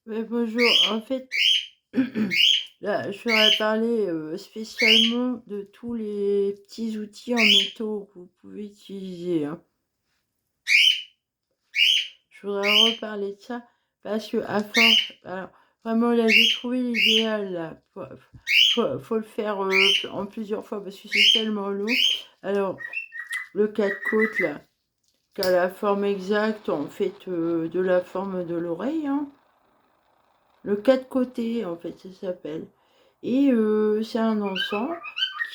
Mais bonjour, en fait, là, je voudrais parler spécialement de tous les petits outils en métaux que vous pouvez utiliser, hein. Je voudrais reparler de ça parce que à force, alors vraiment là, j'ai trouvé l'idéal là. Faut le faire en plusieurs fois parce que c'est tellement long. Alors, le quatre côtes là, qui a la forme exacte en fait de la forme de l'oreille, hein. Le quatre côtés en fait, ça s'appelle. Et c'est un encens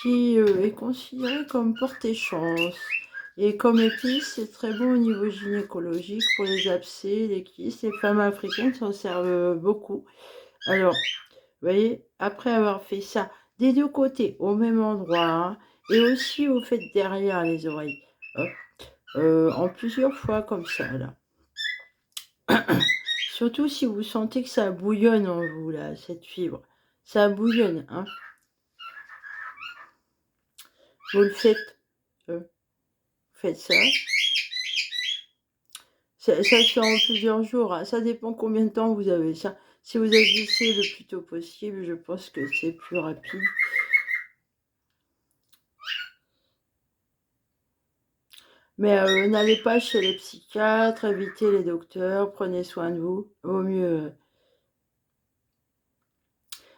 qui est considéré comme porte-chance. Et comme épice, c'est très bon au niveau gynécologique pour les abcès, les kystes. Les femmes africaines s'en servent beaucoup. Alors, vous voyez, après avoir fait ça des deux côtés, au même endroit, hein, et aussi au fait derrière les oreilles, hop, en plusieurs fois comme ça, là. Surtout si vous sentez que ça bouillonne en vous, là, cette fibre. Ça bouillonne, hein. Vous le faites, faites ça. Ça se fait en plusieurs jours, hein. Ça dépend combien de temps vous avez ça. Si vous agissez le plus tôt possible, je pense que c'est plus rapide. Mais n'allez pas chez les psychiatres, évitez les docteurs, prenez soin de vous. Vaut mieux.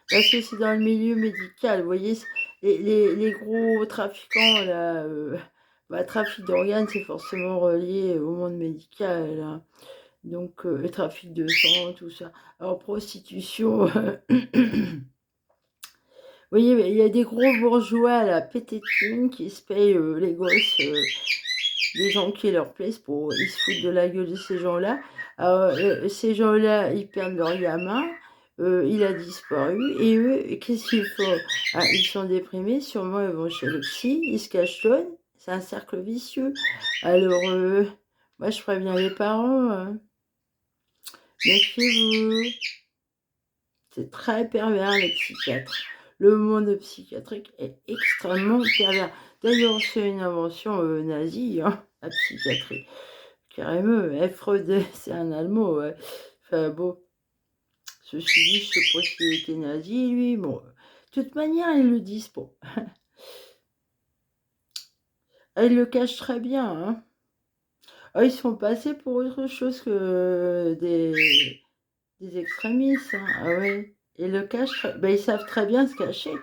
Parce que c'est dans le milieu médical, vous voyez, les gros trafiquants, là, trafic d'organes, c'est forcément relié au monde médical, hein. Donc, le trafic de sang, tout ça. Alors, prostitution, vous voyez, il y a des gros bourgeois, là, pétés de thunes, qui se payent les gosses, des gens qui leur plaisent, pour, ils se foutent de la gueule de ces gens-là. Alors, ces gens-là, ils perdent leur gamin, il a disparu, et eux, qu'est-ce qu'ils font? Ah, ils sont déprimés, sûrement ils vont chez le psy, ils se cachetonnent, c'est un cercle vicieux. Alors, moi je préviens les parents, méfiez-vous, c'est très pervers les psychiatres. Le monde psychiatrique est extrêmement pervers. D'ailleurs, c'est une invention nazie, hein, la psychiatrie. Carrément, Freud, c'est un Allemand, ouais. Enfin bon, ceci dit, je sais pas s'il était nazi, lui, bon. De toute manière, ils le disent pas. Ah, ils le cachent très bien, hein. Ah, ils sont passés pour autre chose que des extrémistes, hein. Ah ouais. Ils le cachent, ben, ils savent très bien se cacher.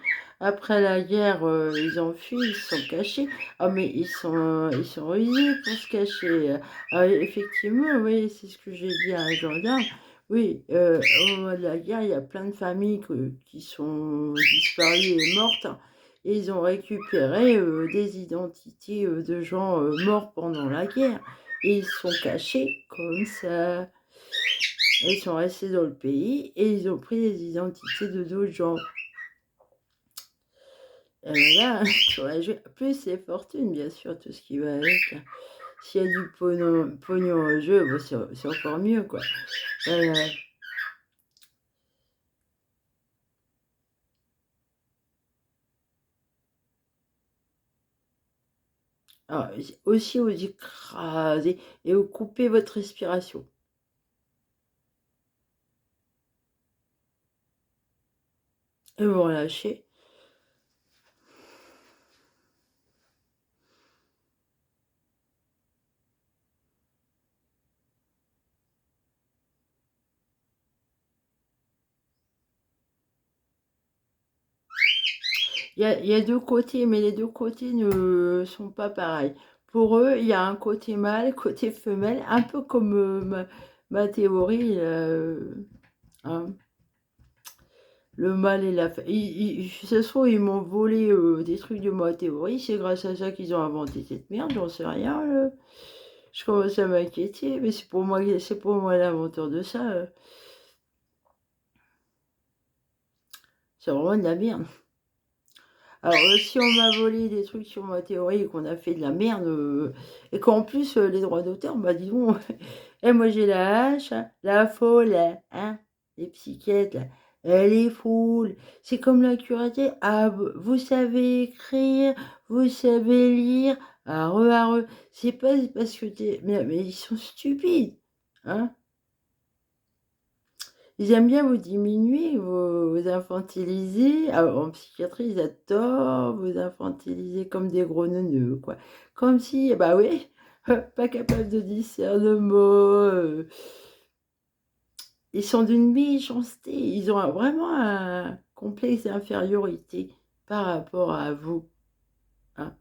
Après la guerre, ils ont fui, ils se sont cachés. Ah, mais ils sont rusés pour se cacher. Ah, effectivement, oui, c'est ce que j'ai dit à un gendarme. Oui, au moment de la guerre, il y a plein de familles qui sont disparues et mortes, hein. Et ils ont récupéré des identités de gens morts pendant la guerre. Et ils se sont cachés comme ça. Ils sont restés dans le pays et ils ont pris les identités de d'autres gens. Et là, plus c'est fortune, bien sûr, tout ce qui va avec, hein. S'il y a du pognon en jeu, bon, c'est encore mieux, quoi. Euh, alors, aussi, vous écrasez et vous coupez votre respiration. Et vous relâchez. Il y a deux côtés, mais les deux côtés ne sont pas pareils. Pour eux, il y a un côté mâle, côté femelle, un peu comme ma théorie, hein. Le mal et la... Ça se trouve, ils m'ont volé des trucs de ma théorie. C'est grâce à ça qu'ils ont inventé cette merde, j'en sais rien, là. Je commence à m'inquiéter, mais c'est pour moi l'inventeur de ça. C'est vraiment de la merde. Alors, si on m'a volé des trucs sur ma théorie et qu'on a fait de la merde, et qu'en plus, les droits d'auteur, bah dis donc, et moi j'ai la hache, hein, la folle, hein, les psychiatres, là, elle est foule. C'est comme la curatelle, ah, vous savez écrire, vous savez lire, areux. C'est pas parce que mais ils sont stupides, hein. Ils aiment bien vous diminuer, vous infantiliser. Alors, en psychiatrie, ils adorent vous infantiliser comme des gros neuneux, quoi. Comme si, bah oui, pas capable de discernement. Ils sont d'une méchanceté. Ils ont vraiment un complexe d'infériorité par rapport à vous, hein.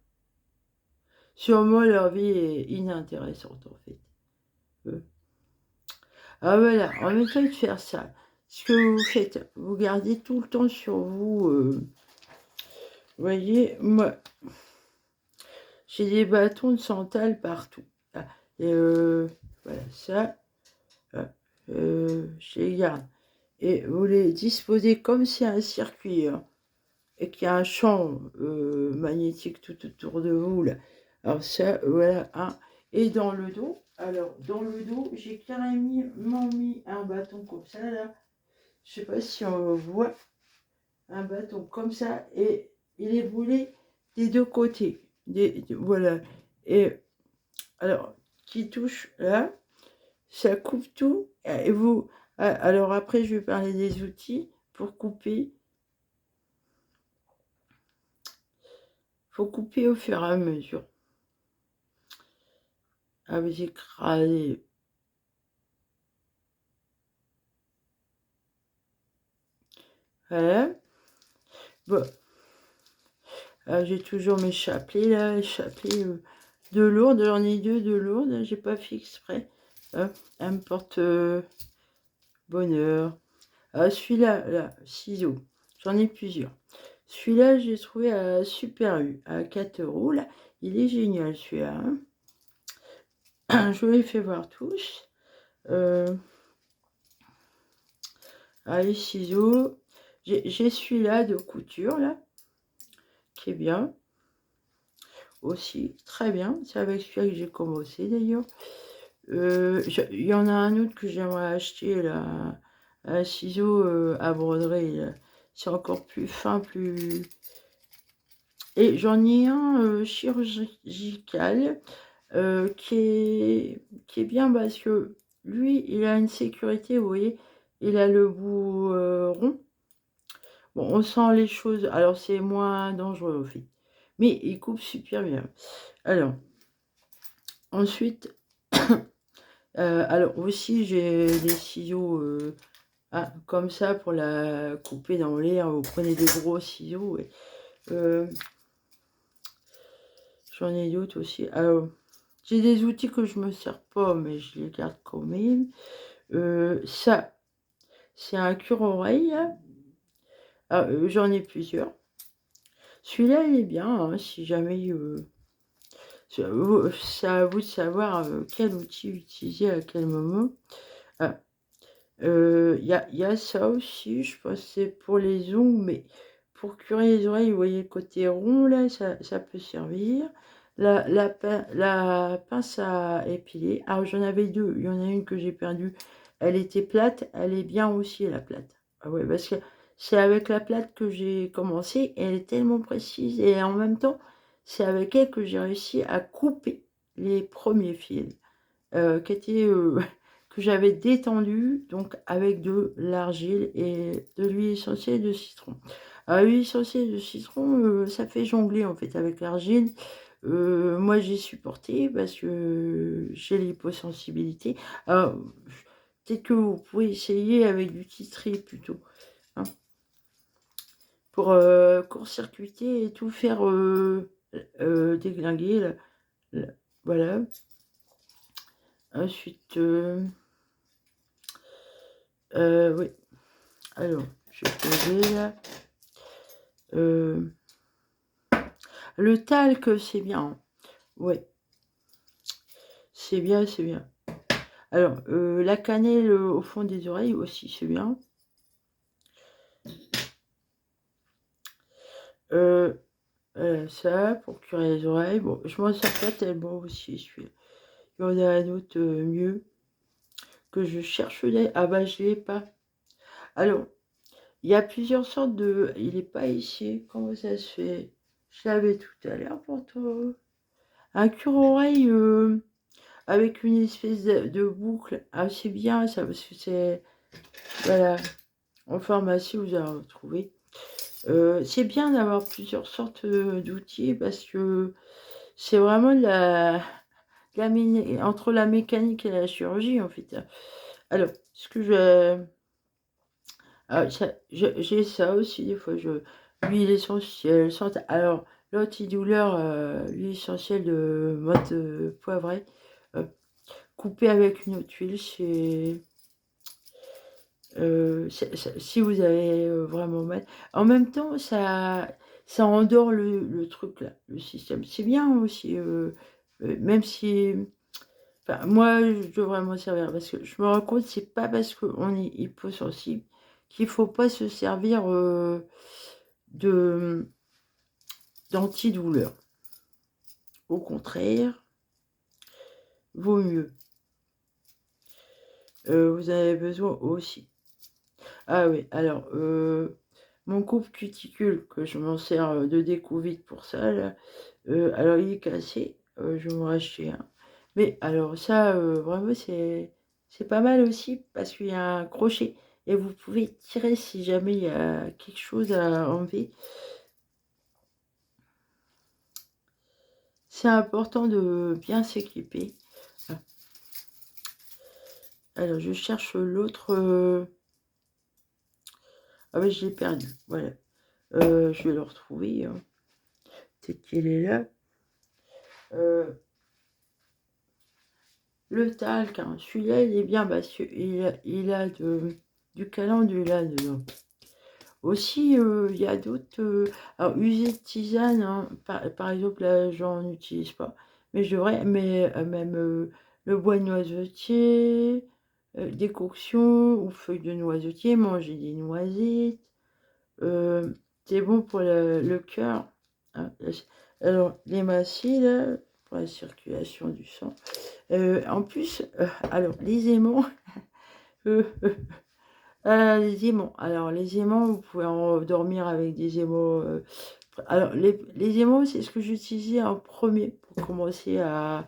Sûrement, leur vie est inintéressante, en fait. Ah voilà, en même temps de faire ça, ce que vous faites, vous gardez tout le temps sur vous. Vous voyez, moi, j'ai des bâtons de santal partout. Ah, et voilà, ça, ah, je les garde. Et vous les disposez comme si un circuit, hein, et qu'il y a un champ magnétique tout autour de vous, là. Alors ça, voilà, hein. Et dans le dos, alors, dans le dos, j'ai carrément mis un bâton comme ça, là. Je sais pas si on voit un bâton comme ça, et il est brûlé des deux côtés. Voilà. Et alors, qui touche là, ça coupe tout. Et vous, alors après, je vais parler des outils pour couper. Faut couper au fur et à mesure. Ah, vous écrasez. Voilà. Bon. J'ai toujours mes chapelets là, les chapelets de lourdes. J'en ai deux de lourdes. J'ai pas fait exprès. Elle me porte bonheur. Celui-là, là, ciseaux. J'en ai plusieurs. Celui-là, j'ai trouvé à Super U, à 4 euros. Là. Il est génial, celui-là. Hein. Je vous les fais voir tous. Les ciseaux. J'ai celui-là de couture, là, qui est bien. Aussi, très bien. C'est avec celui-là que j'ai commencé, d'ailleurs. Il y en a un autre que j'aimerais acheter, là. Un ciseau à broderie, là. C'est encore plus fin, plus... Et j'en ai un chirurgical qui est bien parce que lui, il a une sécurité, vous voyez, il a le bout rond. Bon, on sent les choses, alors c'est moins dangereux au fait. Mais il coupe super bien. Alors, ensuite, alors aussi j'ai des ciseaux comme ça pour la couper dans l'air. Vous prenez des gros ciseaux. J'en ai d'autres aussi. Alors, j'ai des outils que je me sers pas, mais je les garde quand même. Ça, c'est un cure-oreille. J'en ai plusieurs. Celui-là, il est bien, hein, si jamais... c'est à vous de savoir quel outil utiliser à quel moment. Il y a ça aussi, je pense que c'est pour les ongles, mais pour curer les oreilles, vous voyez le côté rond, là, ça peut servir. La pince à épiler, alors j'en avais deux, il y en a une que j'ai perdue, elle était plate, elle est bien aussi, la plate. Ah ouais, parce que c'est avec la plate que j'ai commencé, et elle est tellement précise, et en même temps, c'est avec elle que j'ai réussi à couper les premiers fils, qui étaient... que j'avais détendu donc avec de l'argile et de l'huile essentielle de citron. L'huile essentielle de citron, ça fait jongler en fait avec l'argile. Moi j'ai supporté parce que j'ai l'hyposensibilité. Alors, peut-être que vous pouvez essayer avec du titri plutôt, hein, pour court-circuiter et tout faire déglinguer. Voilà. Ensuite, oui. Alors, je vais poser là. Le talc, c'est bien. Ouais, c'est bien, c'est bien. Alors, la cannelle au fond des oreilles aussi, c'est bien. Ça, pour curer les oreilles. Bon, je m'en sers pas tellement aussi, celui-là. Il y en a un autre mieux que je cherche. Ah bah, je l'ai pas. Alors, il y a plusieurs sortes de... Il n'est pas ici. Comment ça se fait? Je l'avais tout à l'heure pour toi. Un cure-oreille avec une espèce de boucle. Ah, c'est bien ça, parce que c'est... Voilà, en pharmacie, vous allez retrouver. C'est bien d'avoir plusieurs sortes d'outils parce que c'est vraiment entre la mécanique et la chirurgie, en fait. Alors, ce que j'ai ça aussi, des fois, l'huile essentielle, alors, l'antidouleur, l'huile essentielle de menthe poivrée, euh, coupée avec une autre huile, si vous avez vraiment mal. En même temps, ça endort le truc, là, le système. C'est bien aussi, même si... Enfin, moi, je devrais m'en servir parce que je me rends compte, c'est pas parce qu'on est hyposensible qu'il faut pas se servir de d'antidouleur. Au contraire, vaut mieux. Vous avez besoin aussi. Ah oui, alors, mon coupe cuticule, que je m'en sers de découvite pour ça, là, alors il est cassé, je vais m'en racheter un. Mais alors ça, vraiment, c'est pas mal aussi parce qu'il y a un crochet et vous pouvez tirer si jamais il y a quelque chose à enlever. C'est important de bien s'équiper. Ah, alors, je cherche l'autre. Ah oui, je l'ai perdu. Voilà. Je vais le retrouver, hein. Peut-être qu'il est là. Le talc, hein, celui-là, il est bien parce qu'il a du calendula dedans. Aussi, il y a d'autres... alors, user de tisane, hein, par exemple, là, j'en utilise pas. Mais je devrais... Mais même le bois de noisetier, décoction ou feuilles de noisetier, manger des noisettes. euh, c'est bon pour le cœur, hein. Alors, les massis, là, pour la circulation du sang. En plus, alors, les aimants... les aimants. Alors, les aimants, vous pouvez en dormir avec des aimants. Alors, les aimants, c'est ce que j'utilisais en premier pour commencer à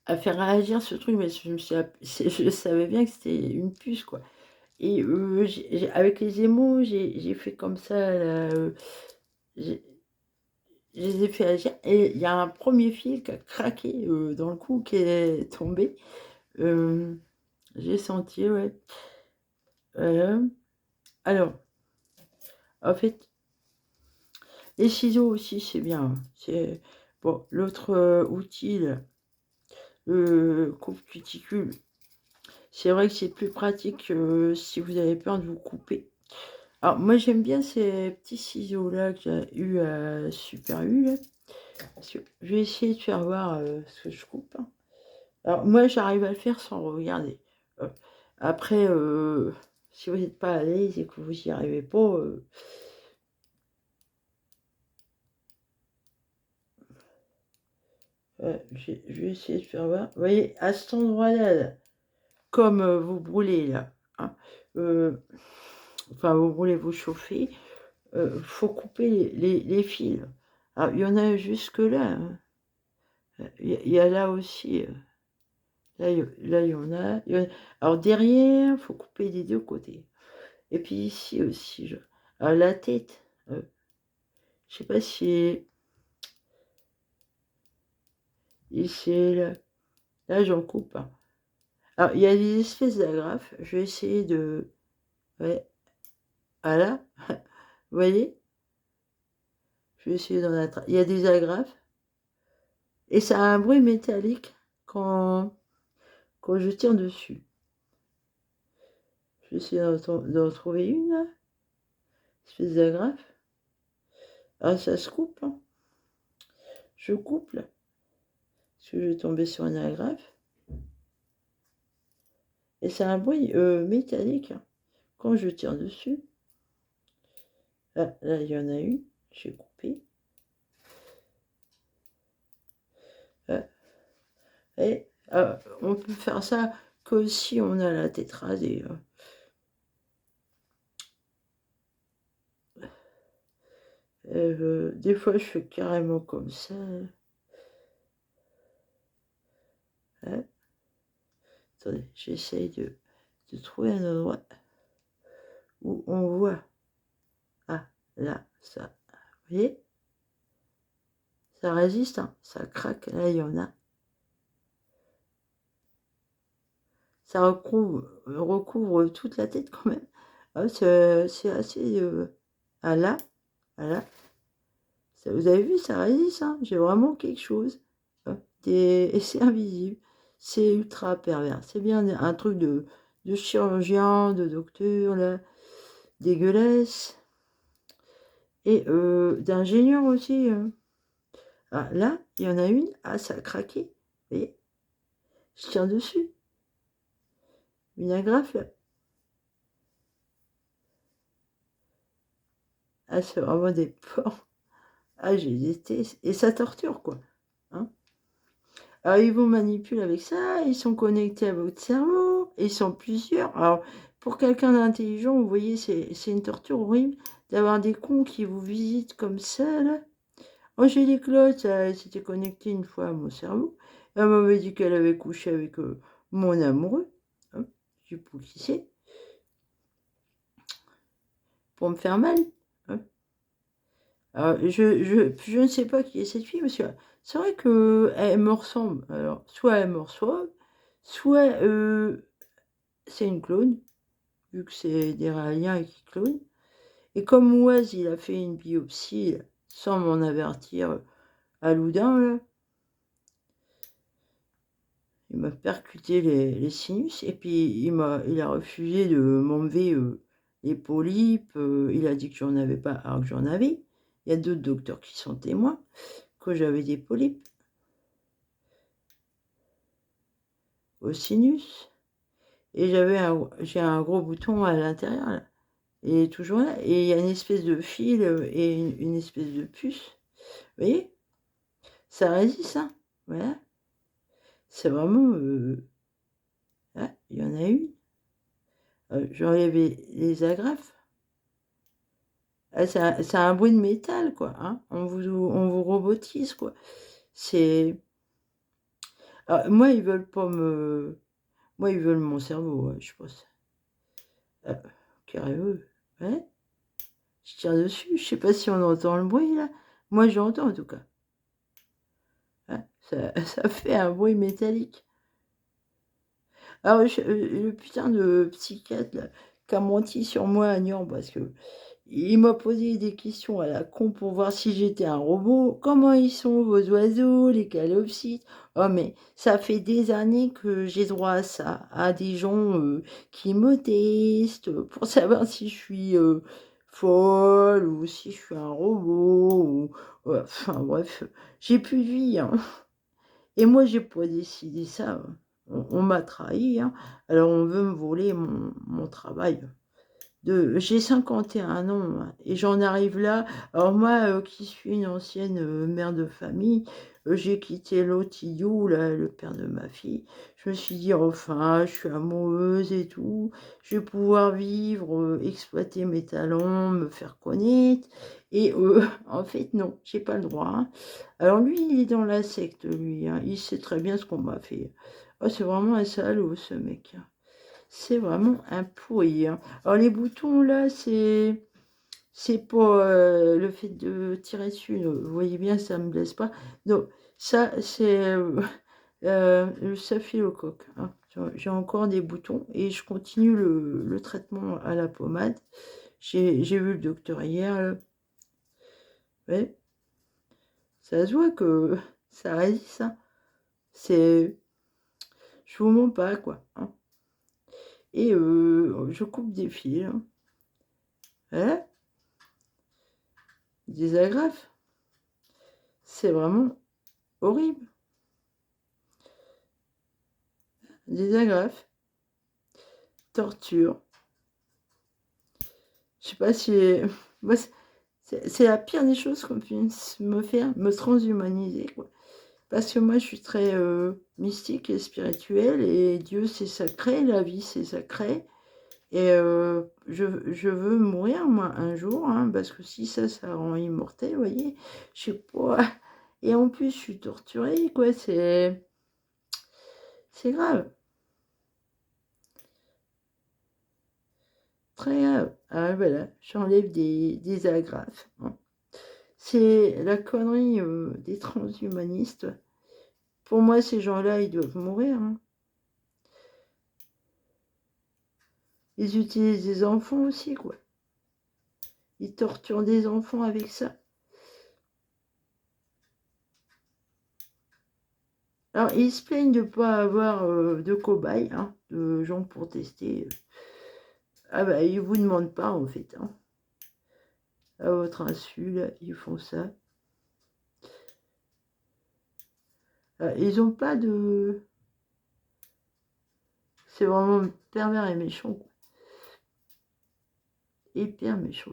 faire réagir ce truc. Mais je savais bien que c'était une puce, quoi. Et avec les aimants, j'ai fait comme ça. Là, j'ai- je les ai fait agir. Et il y a un premier fil qui a craqué dans le cou, qui est tombé. Euh, j'ai senti, ouais. Voilà. Alors, en fait, les ciseaux aussi, c'est bien. C'est bon. L'autre outil, le coupe-cuticule, c'est vrai que c'est plus pratique si vous avez peur de vous couper. Alors, moi, j'aime bien ces petits ciseaux-là que j'ai eu à Super U, là. Parce que je vais essayer de faire voir ce que je coupe, hein. Alors, moi, j'arrive à le faire sans regarder. Euh, Après, si vous n'êtes pas à l'aise et que vous n'y arrivez pas, ouais, je vais essayer de faire voir. Vous voyez, à cet endroit-là, là, comme vous brûlez là, hein, euh, enfin vous brûlez, vous chauffez, faut couper les fils. Alors, il y en a jusque là, hein. Il y a là aussi, là alors derrière, faut couper des deux côtés. Et puis ici aussi, alors, la tête, je sais pas si ici, là j'en coupe, hein. Alors, il y a des espèces d'agrafes, je vais essayer de... Ouais, voilà, vous voyez, je vais essayer d'en attraper. Il y a des agrafes, et ça a un bruit métallique quand je tire dessus. Je vais essayer d'en trouver une, là, espèce d'agrafe. Ah, ça se coupe, hein. Je coupe, là, parce que je vais tomber sur une agrafe. Et ça a un bruit métallique, hein, quand je tire dessus. Ah, là, il y en a une, j'ai coupé. Ah, et on peut faire ça que si on a la tête rasée, hein. Des fois, je fais carrément comme ça. Hein. Attendez, j'essaye de de trouver un endroit où on voit. Ah, là, ça. Vous voyez? Ça résiste, hein, ça craque. Là, il y en a. Ça recouvre toute la tête quand même. Ah, c'est assez... Ah là, ah là. Ça, vous avez vu, ça résiste. Hein, j'ai vraiment quelque chose. Et c'est invisible. C'est ultra pervers. C'est bien un truc de chirurgien, de docteur, là, dégueulasse. Et d'ingénieur aussi. Ah, là, il y en a une. Ah, ça a craqué. Vous voyez? Je tiens dessus. Une agrafe, là. Ah, c'est vraiment des porcs. Ah, j'ai détesté. Et ça torture, quoi. Hein. Alors, ils vous manipulent avec ça, ils sont connectés à votre cerveau, ils sont plusieurs. Alors, pour quelqu'un d'intelligent, vous voyez, c'est une torture horrible d'avoir des cons qui vous visitent comme ça, là. Angélique Lotte, elle s'était connectée une fois à mon cerveau. Elle m'avait dit qu'elle avait couché avec mon amoureux. Hein, je sais pas qui c'est. Pour me faire mal. Hein. Alors, je ne sais pas qui est cette fille, parce que c'est vrai qu'elle me ressemble. Alors, soit elle me reçoit, soit c'est une clone, vu que c'est des Raéliens qui clonent. Et comme Oise, il a fait une biopsie sans m'en avertir à Loudun, là, il m'a percuté les sinus, et puis il a refusé de m'enlever les polypes. Il a dit que j'en avais pas, alors que j'en avais. Il y a d'autres docteurs qui sont témoins que j'avais des polypes au sinus. Et j'ai un gros bouton à l'intérieur, là. Il est toujours là. Et il y a une espèce de fil et une espèce de puce. Vous voyez? Ça résiste, hein? Voilà. C'est vraiment... Ah, il y en a une. J'enlève les agrafes. Ah, c'est un bruit de métal, quoi. Hein? On vous robotise, quoi. C'est... Alors, moi, ils veulent pas me... Moi, ils veulent mon cerveau, je pense. Carrément. Ouais. Je tire dessus. Je sais pas si on entend le bruit, là. Moi, j'entends, en tout cas. Hein, ça fait un bruit métallique. Alors, le putain de psychiatre, là, qui a menti sur moi à Niort, parce que il m'a posé des questions à la con pour voir si j'étais un robot. Comment ils sont vos oiseaux, les calopsites? Oh, mais ça fait des années que j'ai droit à ça, à des gens qui me testent pour savoir si je suis folle ou si je suis un robot. Ouais, enfin bref, j'ai plus de vie. Hein. Et moi, j'ai pas décidé ça. On m'a trahi. Hein. Alors, on veut me voler mon travail. J'ai 51 ans hein, et j'en arrive là. Alors moi, qui suis une ancienne mère de famille, j'ai quitté l'Otillou, là, le père de ma fille. Je me suis dit, enfin, je suis amoureuse et tout. Je vais pouvoir vivre, exploiter mes talents, me faire connaître. Et en fait, non, j'ai pas le droit. Hein. Alors lui, il est dans la secte, lui. Hein. Il sait très bien ce qu'on m'a fait. Oh, c'est vraiment un salaud, ce mec. Hein. C'est vraiment un pourri. Hein. Alors les boutons là, c'est pas le fait de tirer dessus. Vous voyez bien, ça me blesse pas. Donc ça, c'est le staphylocoque. Hein. J'ai encore des boutons et je continue le traitement à la pommade. J'ai vu le docteur hier. Là. Ouais, ça se voit que ça résiste. Hein. C'est, je vous mens pas quoi. Hein. Et je coupe des fils. Hein. Voilà. Des agrafes. C'est vraiment horrible. Des agrafes. Torture. Je sais pas si... Moi, c'est la pire des choses qu'on puisse me faire, me transhumaniser, quoi. Parce que moi, je suis très mystique et spirituelle, et Dieu, c'est sacré, la vie, c'est sacré. Et je veux mourir, moi, un jour, hein, parce que si ça rend immortel, vous voyez, je sais pas... Et en plus, je suis torturée, quoi, c'est grave. Très grave. Ah, voilà, j'enlève des agrafes. Hein. C'est la connerie des transhumanistes. Pour moi, ces gens-là, ils doivent mourir. Hein. Ils utilisent des enfants aussi, quoi. Ils torturent des enfants avec ça. Alors, ils se plaignent de ne pas avoir de cobayes, hein, de gens pour tester. Ah bah, ils vous demandent pas, en fait. Hein. À votre insu, là, ils font ça. Ils ont pas de... C'est vraiment pervers et méchant, quoi. Hyper méchant.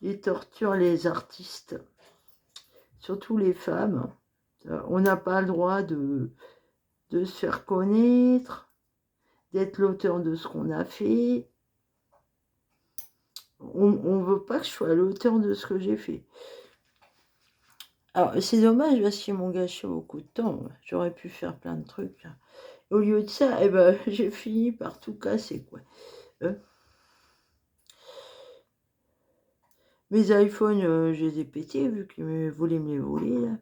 Ils torturent les artistes, surtout les femmes. On n'a pas le droit de se faire connaître, d'être l'auteur de ce qu'on a fait. On ne veut pas que je sois l'auteur de ce que j'ai fait. Alors, c'est dommage parce qu'ils m'ont gâché beaucoup de temps. J'aurais pu faire plein de trucs. Au lieu de ça, eh ben, j'ai fini par tout casser, quoi. Mes iPhones, je les ai pétés vu qu'ils voulaient me les voler, là.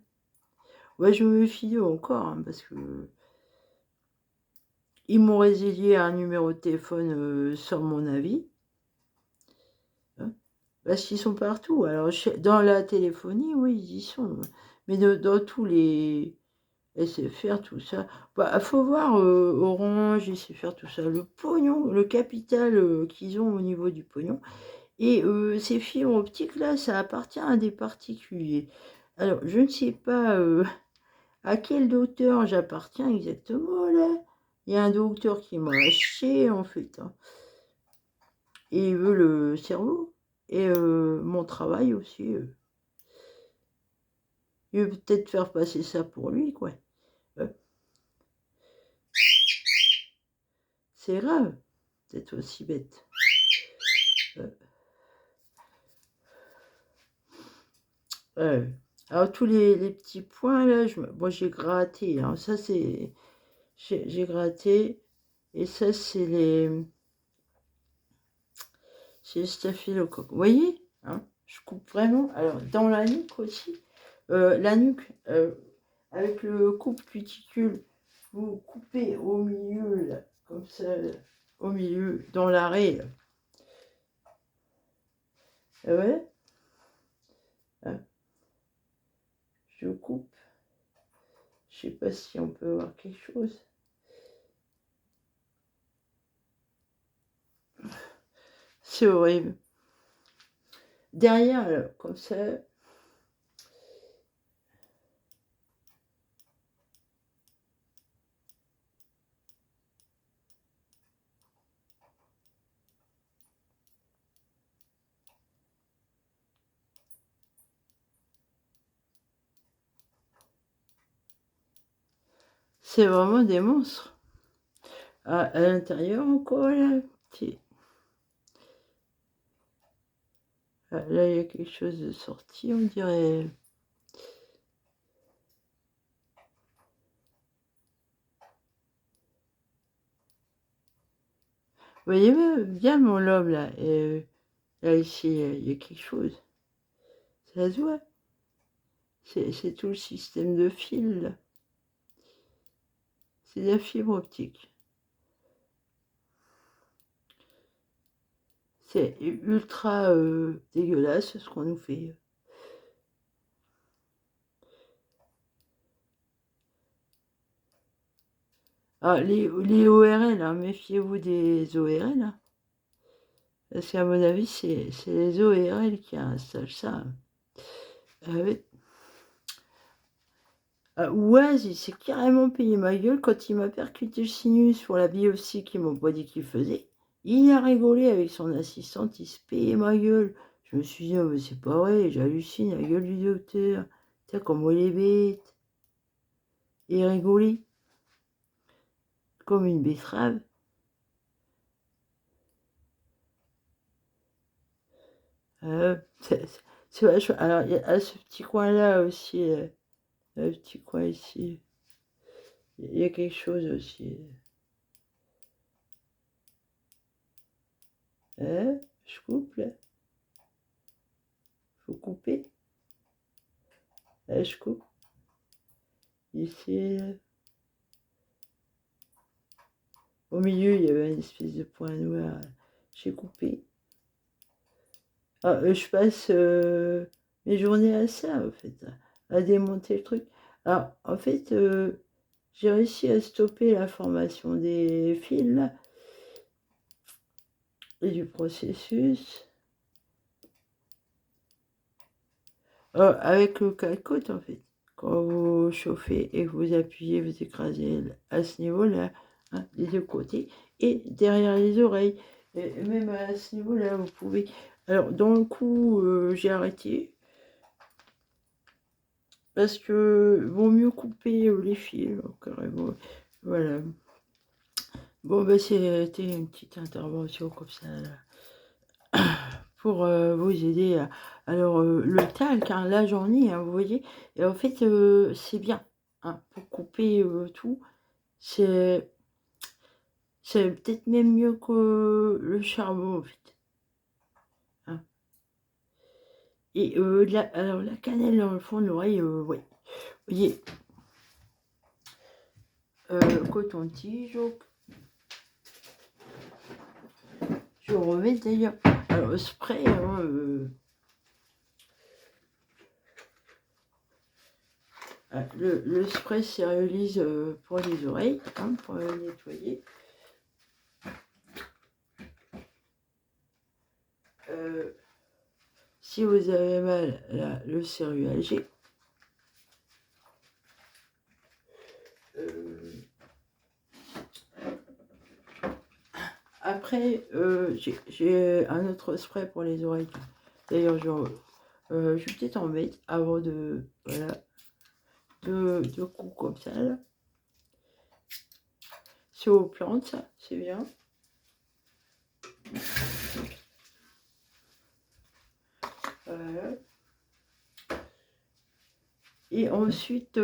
Ouais, je me méfie d'eux encore, hein, parce que ils m'ont résilié un numéro de téléphone sans mon avis. Hein, parce qu'ils sont partout. Alors, dans la téléphonie, oui, ils y sont. Mais dans tous les SFR, tout ça. Bah, faut voir Orange, SFR, tout ça. Le pognon, le capital qu'ils ont au niveau du pognon. Et ces fibres optiques, là, ça appartient à des particuliers. Alors, je ne sais pas à quel docteur j'appartiens exactement, là. Il y a un docteur qui m'a acheté, en fait. Hein. Et il veut le cerveau. Et mon travail aussi. Il veut peut-être faire passer ça pour lui, quoi. C'est grave d'être aussi bête. Alors, tous les petits points, là, moi, j'ai gratté. Hein. Ça, c'est... J'ai gratté. Et ça, c'est les... C'est le staphylocoque. Vous voyez hein, je coupe vraiment. Alors, dans la nuque aussi. La nuque, avec le coupe-cuticule, vous coupez au milieu, là, comme ça, là, au milieu, dans l'arrêt. Ouais. Hein, je coupe. Je sais pas si on peut voir quelque chose. C'est horrible. Derrière, là, comme ça. C'est vraiment des monstres. À l'intérieur encore, là. Là, il y a quelque chose de sorti, on dirait. Vous voyez bien mon lobe, là. Et, là, ici, il y a quelque chose. Ça se voit. C'est tout le système de fil, là. C'est de la fibre optique. C'est ultra dégueulasse ce qu'on nous fait. Ah, les ORL, hein, méfiez-vous des ORL. Hein, parce qu'à mon avis, c'est les ORL qui installent ça. Ah oui. Oise, il s'est carrément payé ma gueule quand il m'a percuté le sinus pour la biopsie qu'ils m'ont pas dit qu'il faisait. Il a rigolé avec son assistante, il se payait ma gueule. Je me suis dit, oh, mais c'est pas vrai, j'hallucine, la gueule du docteur. Tiens, comment il est bête. Et il rigolait comme une betterave. C'est vachement... Alors, il y a à ce petit coin-là aussi, le petit coin ici. Il y a quelque chose aussi. Hein? Je coupe là. Faut couper. Là, je coupe. Ici, au milieu, il y avait une espèce de point noir. J'ai coupé. Ah, je passe mes journées à ça, en fait, à démonter le truc. Alors, en fait, j'ai réussi à stopper la formation des fils là, et du processus avec le calcote, en fait. Quand vous chauffez et que vous appuyez, vous écrasez à ce niveau-là, hein, des deux côtés, et derrière les oreilles. Et même à ce niveau-là, vous pouvez... Alors, dans le coup, j'ai arrêté, parce que vaut mieux couper les fils, carrément. Voilà. Bon, ben, c'était une petite intervention comme ça, là, pour vous aider. Alors, le talc, hein, là, j'en ai, hein, vous voyez. Et en fait, c'est bien, hein, pour couper tout. C'est peut-être même mieux que le charbon, en fait. Hein. Et alors, la cannelle dans le fond de l'oreille, ouais. Vous voyez, coton-tige, je remets d'ailleurs. Alors, le spray, hein, le spray sériolise pour les oreilles, hein, pour nettoyer. Si vous avez mal, là, le sérialgé. Après, j'ai un autre spray pour les oreilles. D'ailleurs, je vais peut-être en mettre avant de... Voilà. Deux coups comme ça, là. C'est aux plantes, ça, c'est bien. Voilà. Et ensuite,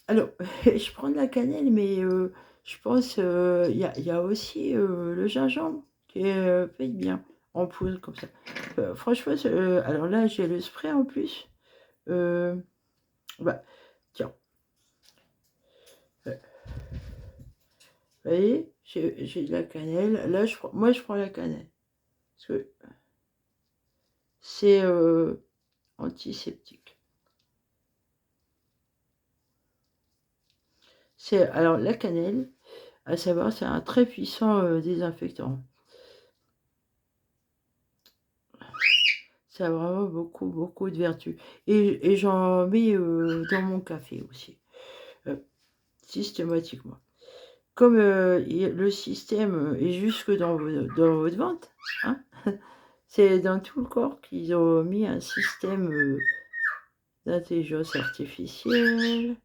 alors, je prends de la cannelle, mais je pense il y a aussi le gingembre qui fait bien en poudre comme ça. Franchement, alors là, j'ai le spray en plus. Bah, tiens. Vous voyez, j'ai de la cannelle. Là, moi, je prends la cannelle. Parce que c'est antiseptique. Alors, la cannelle, à savoir, c'est un très puissant désinfectant. Ça a vraiment beaucoup, beaucoup de vertus. Et j'en mets dans mon café aussi, systématiquement. Comme le système est jusque dans votre ventre, hein, c'est dans tout le corps qu'ils ont mis un système d'intelligence artificielle.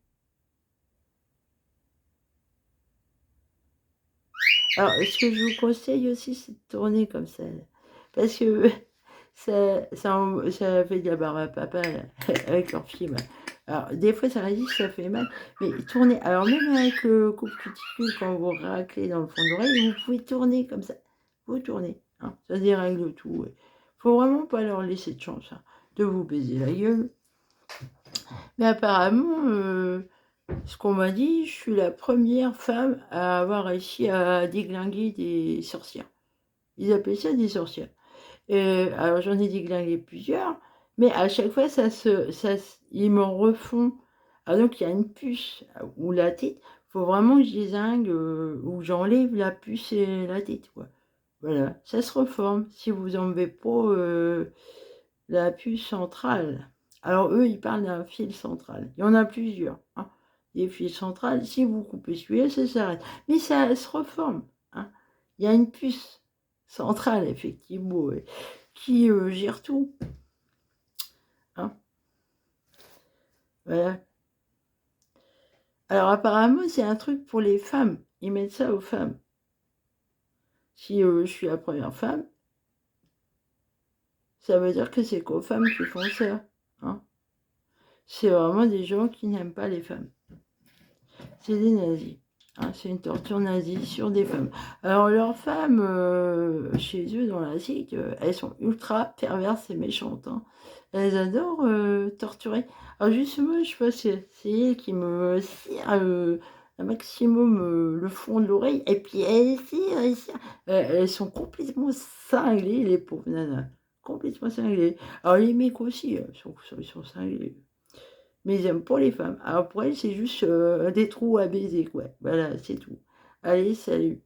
Alors, ce que je vous conseille aussi, c'est de tourner comme ça. Là. Parce que ça fait de la barre à papa là, avec leur film. Alors, des fois, ça résiste, ça fait mal. Mais tournez. Alors, même avec le coupe cuticule, quand vous raclez dans le fond de l'oreille, vous pouvez tourner comme ça. Vous tournez. Hein, ça dérègle tout. Ouais. Faut vraiment pas leur laisser de chance hein, de vous baiser la gueule. Mais apparemment, ce qu'on m'a dit, je suis la première femme à avoir réussi à déglinguer des sorcières. Ils appellent ça des sorcières. Alors j'en ai déglingué plusieurs, mais à chaque fois, ils m'en refont. Alors donc il y a une puce ou la tête, il faut vraiment que je dézingue ou j'enlève la puce et la tête. Quoi. Voilà, ça se reforme si vous enlevez pas la puce centrale. Alors eux, ils parlent d'un fil central. Il y en a plusieurs. Hein. Des fils centrales, si vous coupez celui-là, ça s'arrête. Mais ça se reforme. Hein. Il y a une puce centrale, effectivement, qui gère tout. Hein. Voilà. Alors apparemment, c'est un truc pour les femmes. Ils mettent ça aux femmes. Si je suis la première femme, ça veut dire que c'est qu'aux femmes qui font ça. Hein. C'est vraiment des gens qui n'aiment pas les femmes. C'est des nazis. Hein, c'est une torture nazie sur des femmes. Alors, leurs femmes, chez eux, dans la secte, elles sont ultra perverses et méchantes. Hein. Elles adorent torturer. Alors, justement, je sais pas si c'est elle qui me serre un maximum le fond de l'oreille. Et puis, elles serrent. Elles sont complètement cinglées, les pauvres nanas. Complètement cinglées. Alors, les mecs aussi, ils sont cinglés. Mais ils aiment pas les femmes. Alors pour elle, c'est juste des trous à baiser, quoi. Voilà, c'est tout. Allez, salut.